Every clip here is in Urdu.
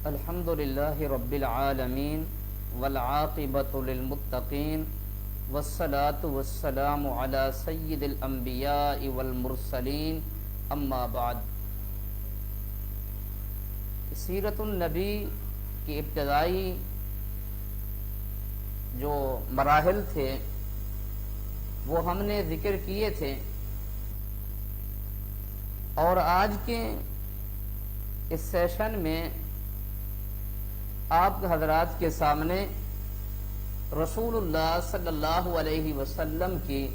الحمد للہ رب العالمین والعاقبۃ للمتقین والصلاة والسلام علی سید الانبیاء والمرسلین اما بعد۔ سیرت النبی کی ابتدائی جو مراحل تھے وہ ہم نے ذکر کیے تھے، اور آج کے اس سیشن میں آپ حضرات کے سامنے رسول اللہ صلی اللہ علیہ وسلم کی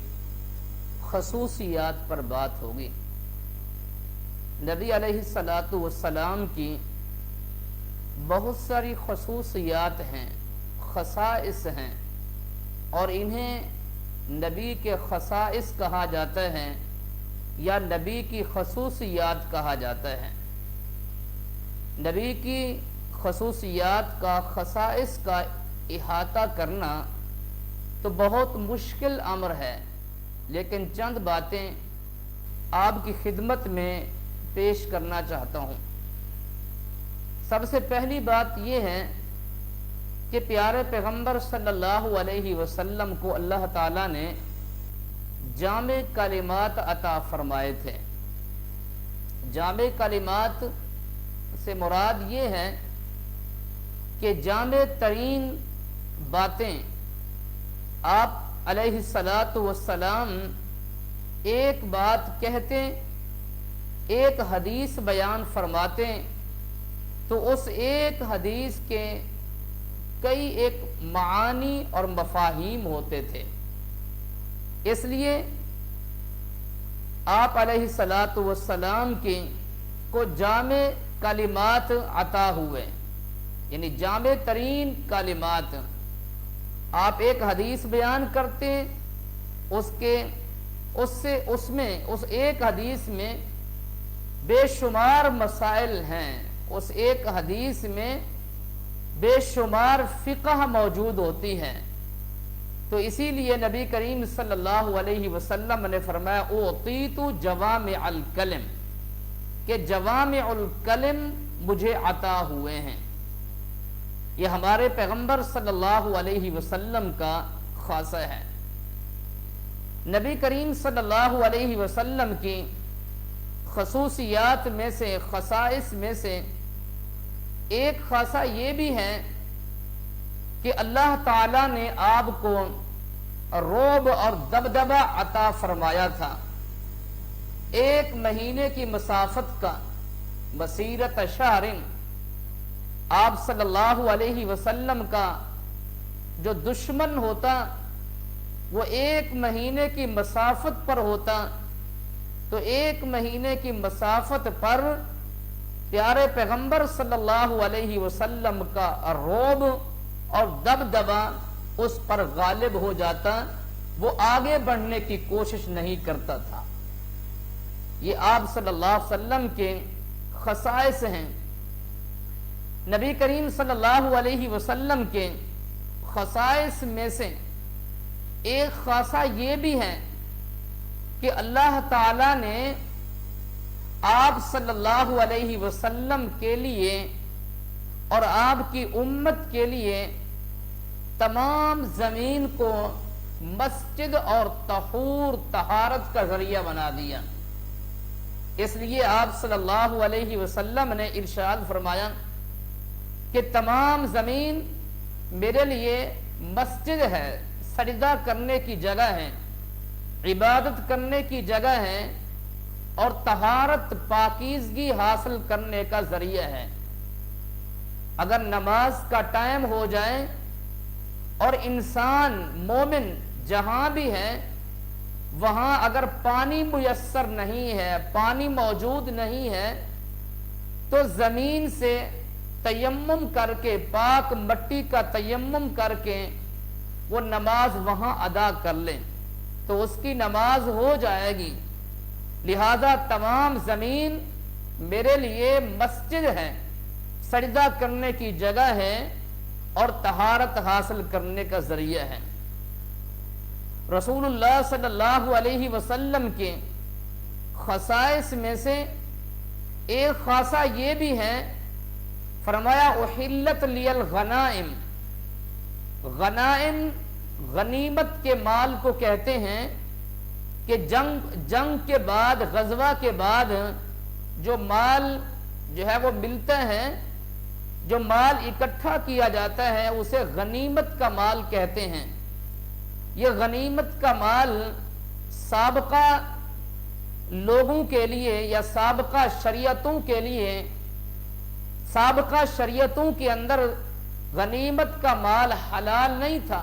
خصوصیات پر بات ہوگی۔ نبی علیہ الصلاۃ والسلام کی بہت ساری خصوصیات ہیں، خصائص ہیں، اور انہیں نبی کے خصائص کہا جاتا ہے یا نبی کی خصوصیات کہا جاتا ہے۔ نبی کی خصوصیات کا، خصائص کا احاطہ کرنا تو بہت مشکل امر ہے، لیکن چند باتیں آپ کی خدمت میں پیش کرنا چاہتا ہوں۔ سب سے پہلی بات یہ ہے کہ پیارے پیغمبر صلی اللہ علیہ وسلم کو اللہ تعالیٰ نے جامع کلمات عطا فرمائے تھے۔ جامع کلمات سے مراد یہ ہے کہ جامع ترین باتیں آپ علیہ الصلاۃ والسلام ایک بات کہتے، ایک حدیث بیان فرماتے، تو اس ایک حدیث کے کئی ایک معانی اور مفاہیم ہوتے تھے۔ اس لیے آپ علیہ الصلاۃ والسلام کی کو جامع کلمات عطا ہوئے، یعنی جامع ترین کلمات۔ آپ ایک حدیث بیان کرتے، اس ایک حدیث میں بے شمار مسائل ہیں، اس ایک حدیث میں بے شمار فقہ موجود ہوتی ہیں۔ تو اسی لیے نبی کریم صلی اللہ علیہ وسلم نے فرمایا اعطیت جوامع الکلم، کہ جوامع الکلم مجھے عطا ہوئے ہیں۔ یہ ہمارے پیغمبر صلی اللہ علیہ وسلم کا خاصہ ہے۔ نبی کریم صلی اللہ علیہ وسلم کی خصوصیات میں سے، خصائص میں سے ایک خاصہ یہ بھی ہے کہ اللہ تعالیٰ نے آپ کو رعب اور دبدبہ عطا فرمایا تھا۔ ایک مہینے کی مسافت کا، مسیرت شہر، آپ صلی اللہ علیہ وسلم کا جو دشمن ہوتا وہ ایک مہینے کی مسافت پر ہوتا، تو ایک مہینے کی مسافت پر پیارے پیغمبر صلی اللہ علیہ وسلم کا رعب اور دبدبہ اس پر غالب ہو جاتا، وہ آگے بڑھنے کی کوشش نہیں کرتا تھا۔ یہ آپ صلی اللہ علیہ وسلم کے خصائص ہیں۔ نبی کریم صلی اللہ علیہ وسلم کے خصائص میں سے ایک خاصہ یہ بھی ہے کہ اللہ تعالی نے آپ صلی اللہ علیہ وسلم کے لیے اور آپ کی امت کے لیے تمام زمین کو مسجد اور طہور، طہارت کا ذریعہ بنا دیا۔ اس لیے آپ صلی اللہ علیہ وسلم نے ارشاد فرمایا کہ تمام زمین میرے لیے مسجد ہے، سجدہ کرنے کی جگہ ہے، عبادت کرنے کی جگہ ہے، اور طہارت، پاکیزگی حاصل کرنے کا ذریعہ ہے۔ اگر نماز کا ٹائم ہو جائے اور انسان مومن جہاں بھی ہے وہاں اگر پانی میسر نہیں ہے، پانی موجود نہیں ہے، تو زمین سے تیمم کر کے، پاک مٹی کا تیمم کر کے وہ نماز وہاں ادا کر لیں تو اس کی نماز ہو جائے گی۔ لہذا تمام زمین میرے لیے مسجد ہے، سجدہ کرنے کی جگہ ہے اور طہارت حاصل کرنے کا ذریعہ ہے۔ رسول اللہ صلی اللہ علیہ وسلم کے خصائص میں سے ایک خاصہ یہ بھی ہے فرمایا احلت لی الغنائم، غنائم غنیمت کے مال کو کہتے ہیں کہ جنگ کے بعد، غزوہ کے بعد جو مال جو ہے وہ ملتا ہے، جو مال اکٹھا کیا جاتا ہے اسے غنیمت کا مال کہتے ہیں۔ یہ غنیمت کا مال سابقہ لوگوں کے لیے یا سابقہ شریعتوں کے لیے، سابقہ شریعتوں کے اندر غنیمت کا مال حلال نہیں تھا۔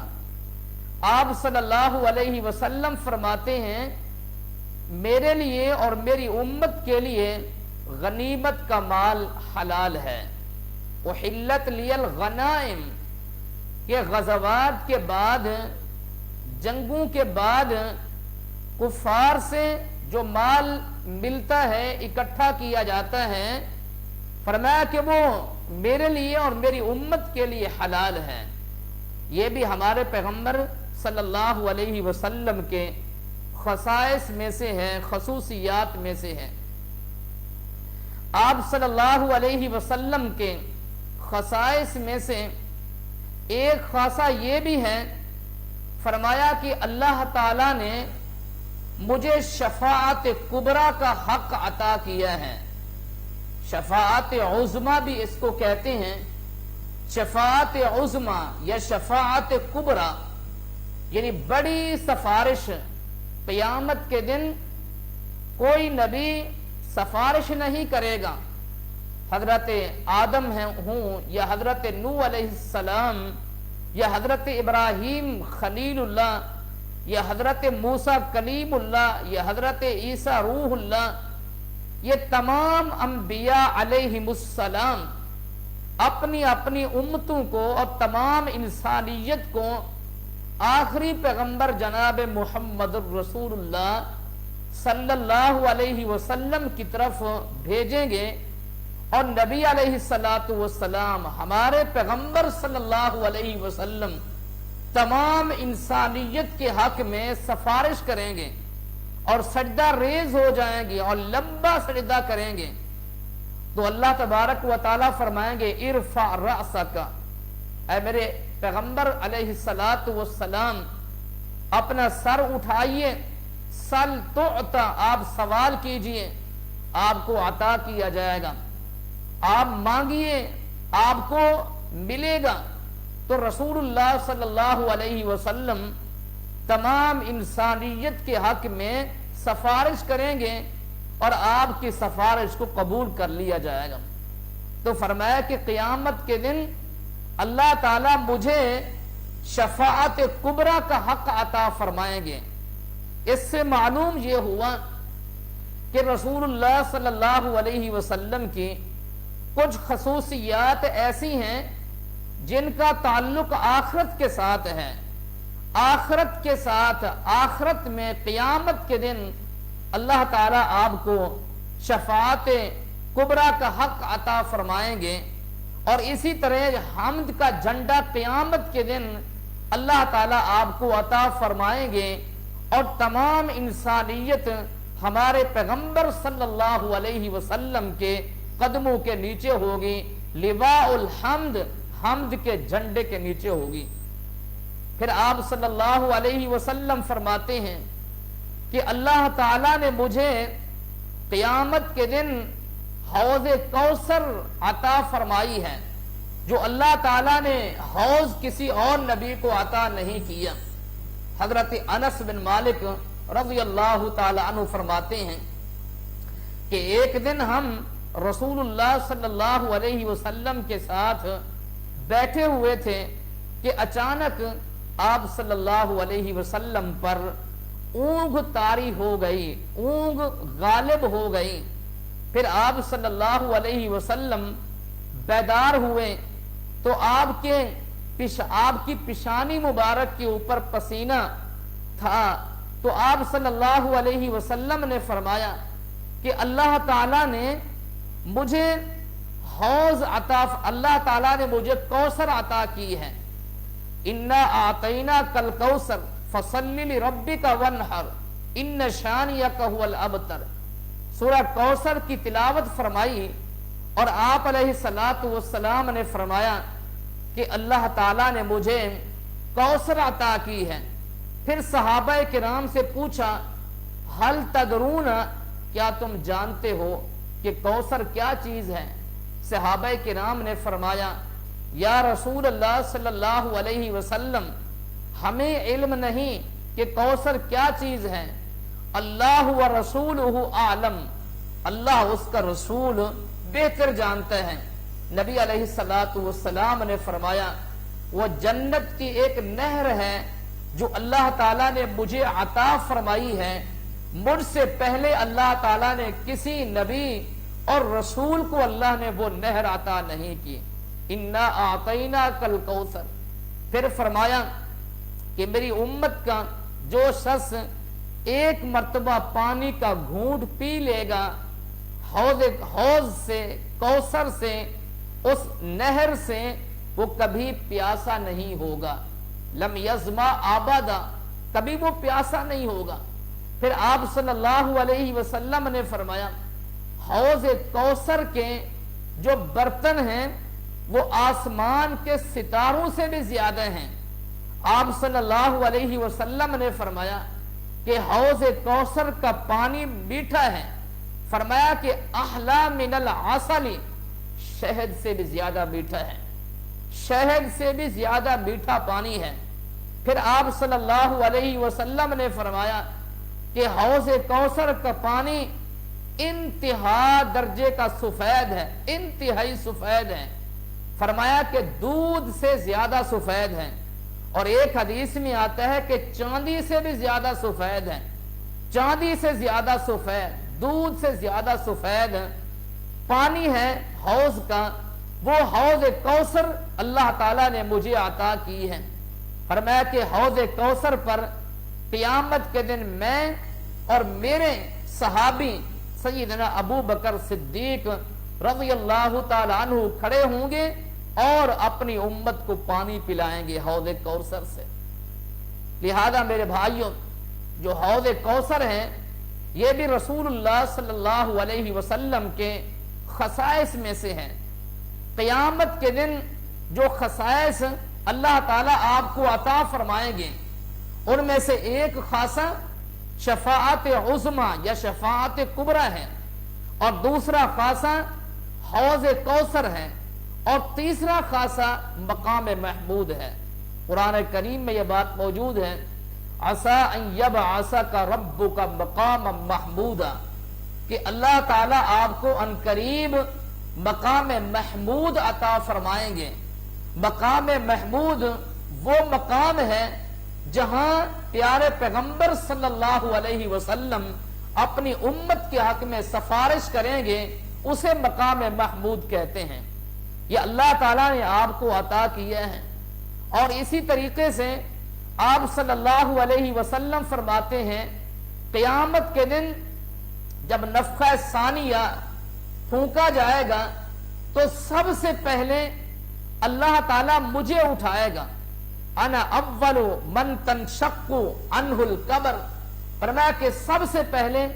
آپ صلی اللہ علیہ وسلم فرماتے ہیں میرے لیے اور میری امت کے لیے غنیمت کا مال حلال ہے۔ احلت لی الغنائم، کہ غزوات کے بعد، جنگوں کے بعد کفار سے جو مال ملتا ہے، اکٹھا کیا جاتا ہے، فرمایا کہ وہ میرے لیے اور میری امت کے لیے حلال ہے۔ یہ بھی ہمارے پیغمبر صلی اللہ علیہ وسلم کے خصائص میں سے ہے، خصوصیات میں سے ہے۔ آپ صلی اللہ علیہ وسلم کے خصائص میں سے ایک خاصہ یہ بھی ہے، فرمایا کہ اللہ تعالی نے مجھے شفاعت کبریٰ کا حق عطا کیا ہے۔ شفاعت عظمیٰ بھی اس کو کہتے ہیں، شفاعت عظمیٰ یا شفاعت کبریٰ، یعنی بڑی سفارش۔ قیامت کے دن کوئی نبی سفارش نہیں کرے گا، حضرت آدم ہوں یا حضرت نوح علیہ السلام یا حضرت ابراہیم خلیل اللہ یا حضرت موسیٰ کلیم اللہ یا حضرت عیسیٰ روح اللہ، یہ تمام انبیاء علیہم السلام اپنی اپنی امتوں کو اور تمام انسانیت کو آخری پیغمبر جناب محمد الرسول اللہ صلی اللہ علیہ وسلم کی طرف بھیجیں گے، اور نبی علیہ السلام ہمارے پیغمبر صلی اللہ علیہ وسلم تمام انسانیت کے حق میں سفارش کریں گے اور سجدہ ریز ہو جائیں گے اور لمبا سجدہ کریں گے۔ تو اللہ تبارک و تعالیٰ فرمائیں گے ارفع رأسک، اے میرے پیغمبر علیہ السلام اپنا سر اٹھائیے، سل تعطا، آپ سوال کیجئے آپ کو عطا کیا جائے گا، آپ مانگیے آپ کو ملے گا۔ تو رسول اللہ صلی اللہ علیہ وسلم تمام انسانیت کے حق میں سفارش کریں گے اور آپ کی سفارش کو قبول کر لیا جائے گا۔ تو فرمایا کہ قیامت کے دن اللہ تعالیٰ مجھے شفاعت کبریٰ کا حق عطا فرمائیں گے۔ اس سے معلوم یہ ہوا کہ رسول اللہ صلی اللہ علیہ وسلم کی کچھ خصوصیات ایسی ہیں جن کا تعلق آخرت کے ساتھ ہے، آخرت کے ساتھ، آخرت میں قیامت کے دن اللہ تعالیٰ آپ کو شفاعت کبریٰ کا حق عطا فرمائیں گے، اور اسی طرح حمد کا جھنڈا قیامت کے دن اللہ تعالیٰ آپ کو عطا فرمائیں گے، اور تمام انسانیت ہمارے پیغمبر صلی اللہ علیہ وسلم کے قدموں کے نیچے ہوگی، لواء الحمد، حمد کے جھنڈے کے نیچے ہوگی۔ پھر آپ صلی اللہ علیہ وسلم فرماتے ہیں کہ اللہ تعالیٰ نے مجھے قیامت کے دن حوض کوثر عطا فرمائی ہے، جو اللہ تعالیٰ نے حوض کسی اور نبی کو عطا نہیں کیا۔ حضرت انس بن مالک رضی اللہ تعالی عنہ فرماتے ہیں کہ ایک دن ہم رسول اللہ صلی اللہ علیہ وسلم کے ساتھ بیٹھے ہوئے تھے کہ اچانک آپ صلی اللہ علیہ وسلم پر اونگ طاری ہو گئی، اونگ غالب ہو گئی۔ پھر آپ صلی اللہ علیہ وسلم بیدار ہوئے تو آپ کی پیشانی مبارک کے اوپر پسینہ تھا، تو آپ صلی اللہ علیہ وسلم نے فرمایا کہ اللہ تعالیٰ نے مجھے حوض عطا، اللہ تعالیٰ نے مجھے کوثر عطا کی ہے۔ انا اعطینا کل کوثر فصلی لربک وانحر ان شانیک هو الابتر۔ سورہ کوثر کی تلاوت فرمائی اور آپ علیہ الصلوۃ والسلام نے فرمایا کہ اللہ تعالیٰ نے مجھے کوثر عطا کی ہے۔ پھر صحابہ کرام سے پوچھا حل تدرون، کیا تم جانتے ہو کہ کوثر کیا چیز ہے؟ صحابہ کرام نے فرمایا یا رسول اللہ صلی اللہ علیہ وسلم، ہمیں علم نہیں کہ کوثر کیا چیز ہے، اللہ و رسولہ اعلم، اللہ اس کا رسول بہتر جانتے ہیں۔ نبی علیہ الصلوۃ والسلام نے فرمایا وہ جنت کی ایک نہر ہے جو اللہ تعالیٰ نے مجھے عطا فرمائی ہے، مجھ سے پہلے اللہ تعالیٰ نے کسی نبی اور رسول کو اللہ نے وہ نہر عطا نہیں کی۔ انا اعطیناک الکوثر۔ پھر فرمایا کہ میری امت کا جو شخص ایک مرتبہ پانی کا گھونٹ پی لے گا حوض سے، کوثر سے، اس نہر سے، وہ کبھی پیاسا نہیں ہوگا، لم یظما ابدا، کبھی وہ پیاسا نہیں ہوگا۔ پھر آپ صلی اللہ علیہ وسلم نے فرمایا حوض کوثر کے جو برتن ہیں وہ آسمان کے ستاروں سے بھی زیادہ ہیں۔ آپ صلی اللہ علیہ وسلم نے فرمایا کہ حوض کوثر کا پانی میٹھا ہے، فرمایا کہ احلا من العسل، شہد سے بھی زیادہ میٹھا ہے، شہد سے بھی زیادہ میٹھا پانی ہے۔ پھر آپ صلی اللہ علیہ وسلم نے فرمایا کہ حوض کوثر کا پانی انتہا درجے کا سفید ہے، انتہائی سفید ہے، فرمایا کہ دودھ سے زیادہ سفید ہے، اور ایک حدیث میں آتا ہے کہ چاندی سے بھی زیادہ سفید ہے، چاندی سے زیادہ سفید، دودھ سے زیادہ سفید پانی ہے حوض کا۔ وہ حوض کوثر اللہ تعالیٰ نے مجھے عطا کی ہے۔ فرمایا کہ حوض کوثر پر قیامت کے دن میں اور میرے صحابی سیدنا ابو بکر صدیق رضی اللہ تعالیٰ عنہ کھڑے ہوں گے اور اپنی امت کو پانی پلائیں گے حوض کوثر سے۔ لہذا میرے بھائیوں، جو حوض کوثر ہیں یہ بھی رسول اللہ صلی اللہ علیہ وسلم کے خصائص میں سے ہیں۔ قیامت کے دن جو خصائص اللہ تعالیٰ آپ کو عطا فرمائیں گے ان میں سے ایک خاصہ شفاعت عظمیٰ یا شفاعت کبریٰ ہے، اور دوسرا خاصہ حوض کوثر ہے، اور تیسرا خاصہ مقام محمود ہے۔ قرآن کریم میں یہ بات موجود ہے عسیٰ ان یبعثک ربک مقاما محمودا، کہ اللہ تعالیٰ آپ کو عنقریب مقام محمود عطا فرمائیں گے۔ مقام محمود وہ مقام ہے جہاں پیارے پیغمبر صلی اللہ علیہ وسلم اپنی امت کے حق میں سفارش کریں گے، اسے مقام محمود کہتے ہیں۔ یہ اللہ تعالیٰ نے آپ کو عطا کیا ہے۔ اور اسی طریقے سے آپ صلی اللہ علیہ وسلم فرماتے ہیں قیامت کے دن جب نفخہ ثانیہ پھونکا جائے گا تو سب سے پہلے اللہ تعالیٰ مجھے اٹھائے گا، انا اول من تنشق عنہ القبر، فرمایا کہ سب سے پہلے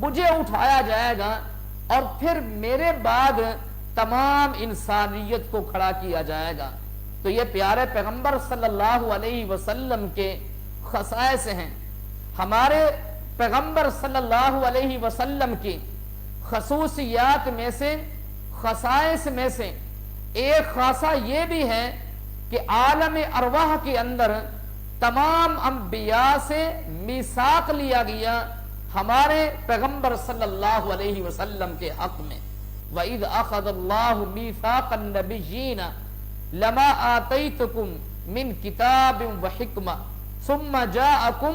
مجھے اٹھایا جائے گا اور پھر میرے بعد تمام انسانیت کو کھڑا کیا جائے گا۔ تو یہ پیارے پیغمبر صلی اللہ علیہ وسلم کے خصائص ہیں۔ ہمارے پیغمبر صلی اللہ علیہ وسلم کی خصوصیات میں سے، خصائص میں سے ایک خاصہ یہ بھی ہے کہ عالم ارواح کے اندر تمام انبیاء سے میثاق لیا گیا ہمارے پیغمبر صلی اللہ علیہ وسلم کے حق میں۔ وَإِذْ أَخَذَ اللَّهُ مِيثَاقَ النَّبِيِّينَ لَمَا آتَيْتُكُم مِّن كِتَابٍ وَحِكْمَةٍ ثُمَّ جَاءَكُمْ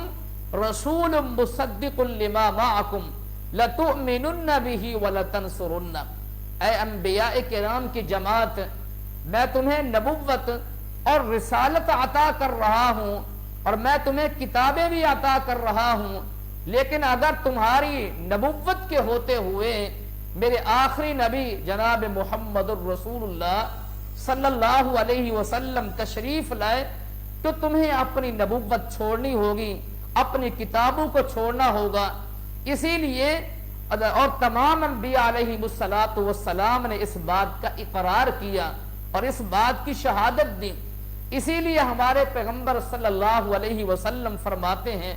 رَسُولٌ مُصَدِّقٌ لِّمَا مَعَكُمْ لَتُؤْمِنُنَّ بِهِ وَلَتَنصُرُنَّ۔ اے انبیاء کرام کی جماعت، میں تمہیں نبوت اور رسالت عطا کر رہا ہوں اور میں تمہیں کتابیں بھی عطا کر رہا ہوں، لیکن اگر تمہاری نبوت کے ہوتے ہوئے میرے آخری نبی جناب محمد الرسول اللہ صلی اللہ علیہ وسلم تشریف لائے تو تمہیں اپنی نبوت چھوڑنی ہوگی، اپنی کتابوں کو چھوڑنا ہوگا۔ اسی لیے اور تمام انبیاء علیہ السلام نے اس بات کا اقرار کیا اور اس بات کی شہادت دی۔ اسی لیے ہمارے پیغمبر صلی اللہ علیہ وسلم فرماتے ہیں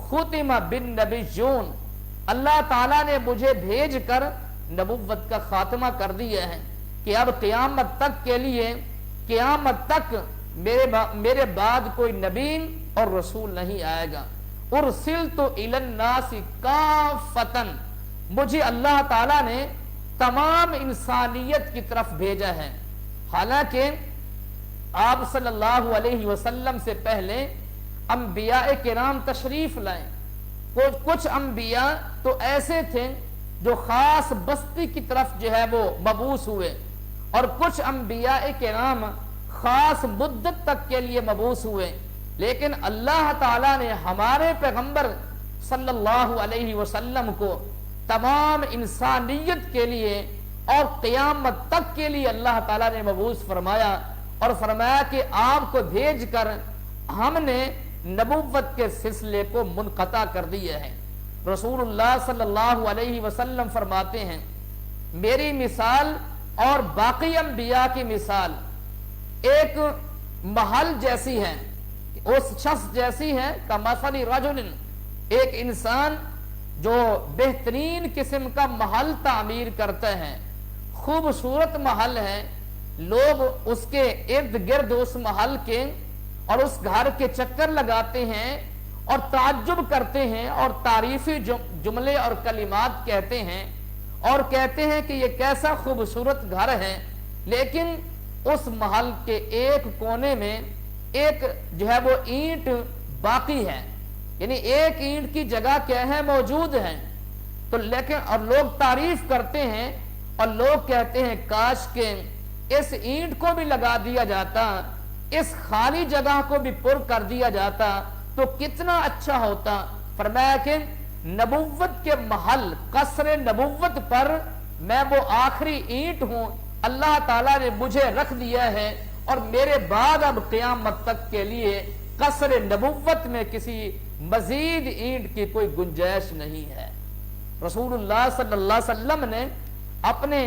ختم بالنبیون، اللہ تعالیٰ نے مجھے بھیج کر نبوت کا خاتمہ کر دیا ہے کہ اب قیامت تک کے لیے، قیامت تک میرے بعد کوئی نبی اور رسول نہیں آئے گا۔ ارسلت الی الناس کافۃ، مجھے اللہ تعالیٰ نے تمام انسانیت کی طرف بھیجا ہے۔ حالانکہ آپ صلی اللہ علیہ وسلم سے پہلے انبیاء کرام تشریف لائیں، کچھ انبیاء تو ایسے تھے جو خاص بستی کی طرف جو ہے وہ مبعوث ہوئے، اور کچھ انبیاء کرام خاص مدت تک کے لیے مبعوث ہوئے، لیکن اللہ تعالیٰ نے ہمارے پیغمبر صلی اللہ علیہ وسلم کو تمام انسانیت کے لیے اور قیامت تک کے لیے اللہ تعالیٰ نے مبعوث فرمایا، اور فرمایا کہ آپ کو بھیج کر ہم نے نبوت کے سلسلے کو منقطع کر دیا ہے۔ رسول اللہ صلی اللہ علیہ وسلم فرماتے ہیں میری مثال اور باقی انبیاء کی مثال ایک محل جیسی ہے، اس شخص جیسی ہے کمثل رجل، ایک انسان جو بہترین قسم کا محل تعمیر کرتا ہے، خوبصورت محل ہے، لوگ اس کے ارد گرد اس محل کے اور اس گھر کے چکر لگاتے ہیں اور تعجب کرتے ہیں اور تعریفی جملے اور کلمات کہتے ہیں اور کہتے ہیں کہ یہ کیسا خوبصورت گھر ہے، لیکن اس محل کے ایک کونے میں ایک جو ہے وہ اینٹ باقی ہے، یعنی ایک اینٹ کی جگہ کیا ہے موجود ہے۔ تو لیکن اور لوگ تعریف کرتے ہیں اور لوگ کہتے ہیں کاش کہ اس اینٹ کو بھی لگا دیا جاتا، اس خالی جگہ کو بھی پر کر دیا جاتا تو کتنا اچھا ہوتا۔ فرمایا کہ نبوت کے محل قصر نبوت پر میں وہ آخری اینٹ ہوں، اللہ تعالیٰ نے مجھے رکھ دیا ہے، اور میرے بعد اب قیامت تک کے لیے قصر نبوت میں کسی مزید اینٹ کی کوئی گنجائش نہیں ہے۔ رسول اللہ صلی اللہ علیہ وسلم نے اپنے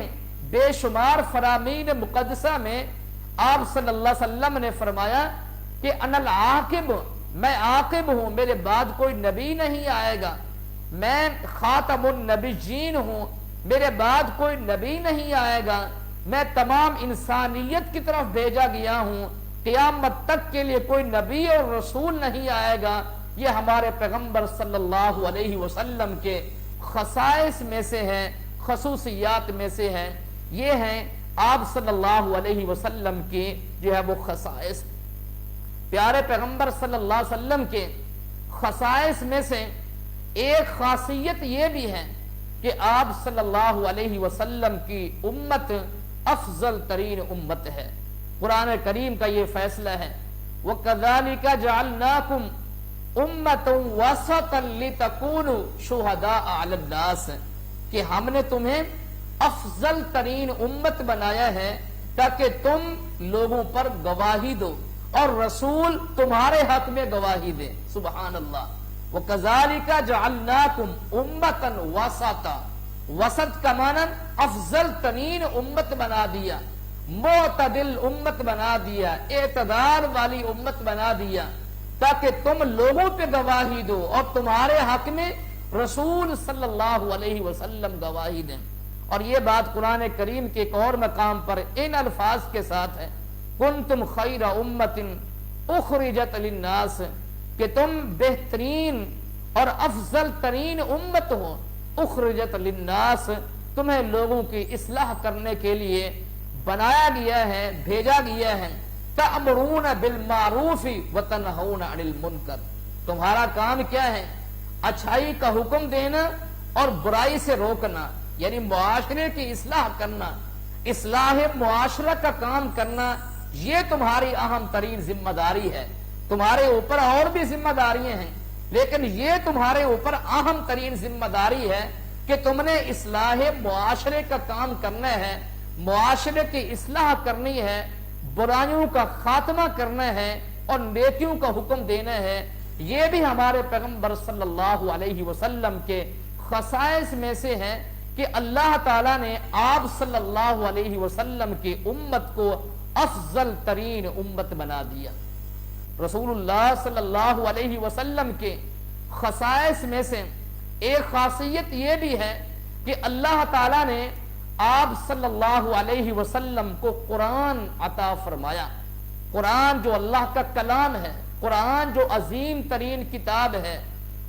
بے شمار فرامین مقدسہ میں آپ صلی اللہ علیہ وسلم نے فرمایا کہ انا العاقب، میں عاقب ہوں، میرے بعد کوئی نبی نہیں آئے گا، میں خاتم النبیین ہوں، میرے بعد کوئی نبی نہیں آئے گا، میں تمام انسانیت کی طرف بھیجا گیا ہوں، قیامت تک کے لیے کوئی نبی اور رسول نہیں آئے گا۔ یہ ہمارے پیغمبر صلی اللہ علیہ وسلم کے خصائص میں سے ہے، خصوصیات میں سے ہے، یہ ہیں آپ صلی اللہ علیہ وسلم کی جو ہے وہ خصائص۔ پیارے پیغمبر صلی اللہ علیہ وسلم کے خصائص میں سے ایک خاصیت یہ بھی ہے کہ آپ صلی اللہ علیہ وسلم کی امت افضل ترین امت ہے۔ قرآن کریم کا یہ فیصلہ ہے وَكَذَلِكَ جَعَلْنَاكُمْ أُمَّةً وَسَطًا لِتَكُونُوا شُهَدَاءَ عَلَى النَّاسِ، کہ ہم نے تمہیں افضل ترین امت بنایا ہے تاکہ تم لوگوں پر گواہی دو اور رسول تمہارے حق میں گواہی دے۔ سبحان اللہ۔ وَكَذَلِكَ جَعَلْنَاكُمْ أُمَّةً وَسَطًا، وسط کا معنی افضل ترین امت بنا دیا، معتدل امت بنا دیا، اعتدال والی امت بنا دیا تاکہ تم لوگوں پہ گواہی دو اور تمہارے حق میں رسول صلی اللہ علیہ وسلم گواہی دیں۔ اور یہ بات قرآن کریم کے ایک اور مقام پر ان الفاظ کے ساتھ ہے کنتم خیر امت اخرجت للناس، کہ تم بہترین اور افضل ترین امت ہو، اخرجت للناس، تمہیں لوگوں کی اصلاح کرنے کے لیے بنایا گیا ہے، بھیجا گیا ہے۔ تأمرون بالمعروف وتنہون عن المنکر، تمہارا کام کیا ہے؟ اچھائی کا حکم دینا اور برائی سے روکنا، یعنی معاشرے کی اصلاح کرنا، اصلاح معاشرہ کا کام کرنا، یہ تمہاری اہم ترین ذمہ داری ہے۔ تمہارے اوپر اور بھی ذمہ داریاں ہیں، لیکن یہ تمہارے اوپر اہم ترین ذمہ داری ہے کہ تم نے اصلاح معاشرے کا کام کرنا ہے، معاشرے کی اصلاح کرنی ہے، برائیوں کا خاتمہ کرنا ہے اور نیکیوں کا حکم دینا ہے۔ یہ بھی ہمارے پیغمبر صلی اللہ علیہ وسلم کے خصائص میں سے ہے کہ اللہ تعالیٰ نے آپ صلی اللہ علیہ وسلم کی امت کو افضل ترین امت بنا دیا۔ رسول اللہ صلی اللہ علیہ وسلم کے خصائص میں سے ایک خاصیت یہ بھی ہے کہ اللہ تعالیٰ نے آپ صلی اللہ علیہ وسلم کو قرآن عطا فرمایا۔ قرآن جو اللہ کا کلام ہے، قرآن جو عظیم ترین کتاب ہے،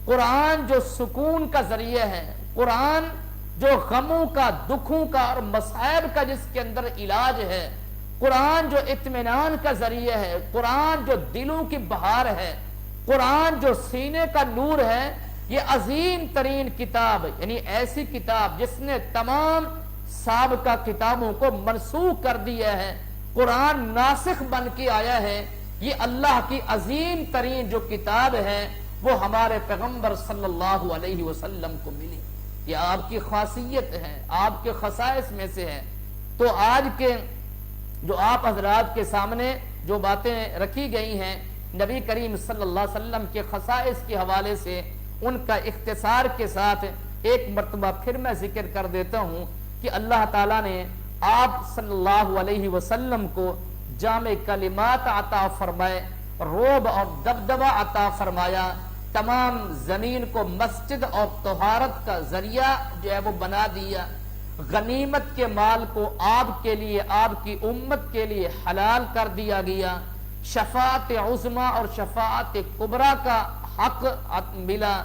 قرآن جو سکون کا ذریعہ ہے، قرآن جو غموں کا، دکھوں کا اور مصائب کا جس کے اندر علاج ہے، قرآن جو اطمینان کا ذریعہ ہے، قرآن جو دلوں کی بہار ہے، قرآن جو سینے کا نور ہے، یہ عظیم ترین کتاب، یعنی ایسی کتاب جس نے تمام سابقہ کتابوں کو منسوخ کر دیا ہے، قرآن ناسخ بن کے آیا ہے، یہ اللہ کی عظیم ترین جو کتاب ہے وہ ہمارے پیغمبر صلی اللہ علیہ وسلم کو ملی۔ یہ آپ کی خاصیت ہے، آپ کے خصائص میں سے ہے۔ تو آج کے جو آپ حضرات کے سامنے جو باتیں رکھی گئی ہیں نبی کریم صلی اللہ علیہ وسلم کے خصائص کے حوالے سے، ان کا اختصار کے ساتھ ایک مرتبہ پھر میں ذکر کر دیتا ہوں کہ اللہ تعالیٰ نے آپ صلی اللہ علیہ وسلم کو جامع کلمات عطا فرمائے، روب اور دبدبہ عطا فرمایا، تمام زمین کو مسجد اور طہارت کا ذریعہ جو ہے وہ بنا دیا، غنیمت کے مال کو آپ کے لیے، آپ کی امت کے لیے حلال کر دیا گیا، شفاعت عظمی اور شفاعت کبریٰ کا حق ملا،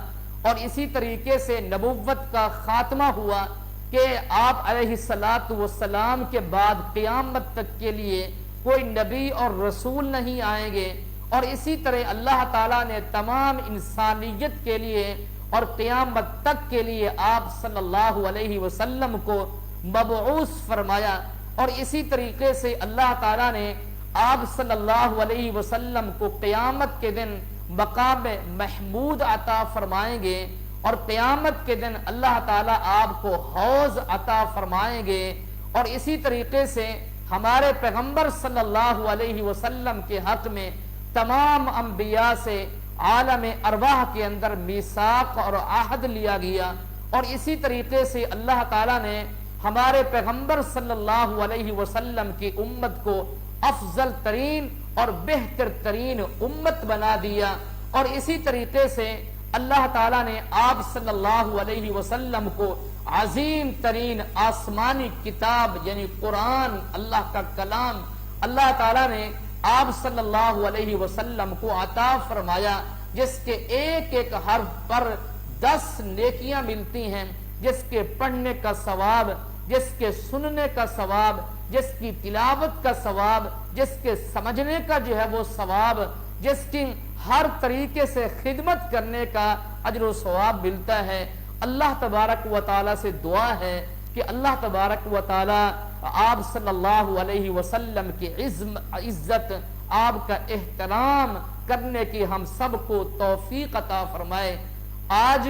اور اسی طریقے سے نبوت کا خاتمہ ہوا کہ آپ علیہ السلام کے بعد قیامت تک کے لیے کوئی نبی اور رسول نہیں آئیں گے، اور اسی طرح اللہ تعالیٰ نے تمام انسانیت کے لیے اور قیامت تک کے لیے آپ صلی اللہ علیہ وسلم کو مبعوث فرمایا، اور اسی طریقے سے اللہ تعالیٰ نے آپ صلی اللہ علیہ وسلم کو قیامت کے دن مقام محمود عطا فرمائیں گے، اور قیامت کے دن اللہ تعالیٰ آپ کو حوض عطا فرمائیں گے، اور اسی طریقے سے ہمارے پیغمبر صلی اللہ علیہ وسلم کے حق میں تمام انبیاء سے عالم ارواح کے اندر میثاق اور عہد لیا گیا، اور اسی طریقے سے اللہ تعالیٰ نے ہمارے پیغمبر صلی اللہ علیہ وسلم کی امت کو افضل ترین اور بہتر ترین امت بنا دیا، اور اسی طریقے سے اللہ تعالیٰ نے آپ صلی اللہ علیہ وسلم کو عظیم ترین آسمانی کتاب یعنی قرآن، اللہ کا کلام، اللہ تعالیٰ نے آپ صلی اللہ علیہ وسلم کو عطا فرمایا، جس کے ایک ایک حرف پر 10 نیکیاں ملتی ہیں، جس کے پڑھنے کا ثواب، جس کے سننے کا ثواب، جس کی تلاوت کا ثواب، جس کے سمجھنے کا جو ہے وہ ثواب، جس کی ہر طریقے سے خدمت کرنے کا اجر و ثواب ملتا ہے۔ اللہ تبارک و تعالی سے دعا ہے کہ اللہ تبارک و تعالی آپ صلی اللہ علیہ وسلم کی عزت، آپ کا احترام کرنے کی ہم سب کو توفیق عطا فرمائے۔ آج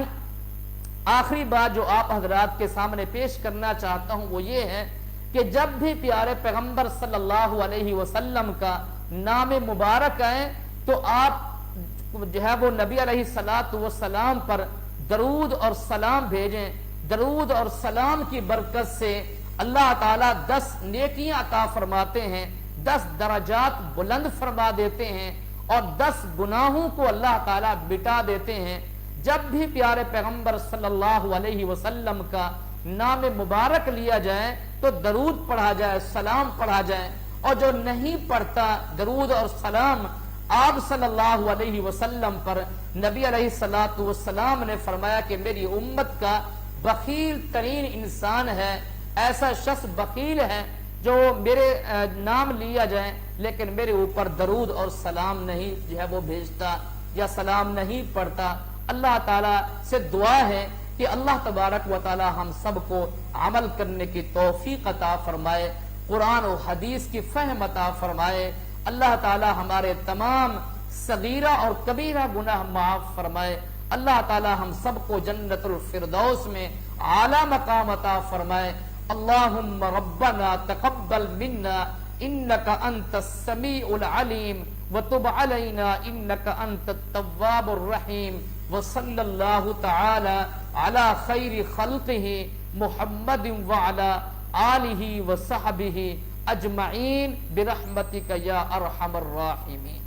آخری بات جو آپ حضرات کے سامنے پیش کرنا چاہتا ہوں وہ یہ ہے کہ جب بھی پیارے پیغمبر صلی اللہ علیہ وسلم کا نام مبارک آئے تو آپ جو ہے وہ نبی علیہ السلام پر درود اور سلام بھیجیں۔ درود اور سلام کی برکت سے اللہ تعالیٰ 10 نیکیاں عطا فرماتے ہیں، 10 درجات بلند فرما دیتے ہیں، اور 10 گناہوں کو اللہ تعالیٰ مٹا دیتے ہیں۔ جب بھی پیارے پیغمبر صلی اللہ علیہ وسلم کا نام مبارک لیا جائے تو درود پڑھا جائے، سلام پڑھا جائے، اور جو نہیں پڑھتا درود اور سلام آپ صلی اللہ علیہ وسلم پر، نبی علیہ السلام نے فرمایا کہ میری امت کا بخیل ترین انسان ہے، ایسا شخص بخیل ہے جو میرے نام لیا جائے لیکن میرے اوپر درود اور سلام نہیں جو ہے وہ بھیجتا یا سلام نہیں پڑھتا۔ اللہ تعالیٰ سے دعا ہے کہ اللہ تبارک و تعالی ہم سب کو عمل کرنے کی توفیق عطا فرمائے، قرآن و حدیث کی فہم عطا فرمائے، اللہ تعالی ہمارے تمام صغیرہ اور کبیرہ گناہ معاف فرمائے، اللہ تعالی ہم سب کو جنت الفردوس میں اعلی مقام عطا فرمائے۔ اللہم ربنا تقبل منا انک انت السمیع العلیم وتب علینا انک انت التواب الرحیم، وصلی اللہ تعالی علی خیر خلقہ محمد وعلی آلہ وصحبہ اجمعین برحمتک یا ارحم الراحمین.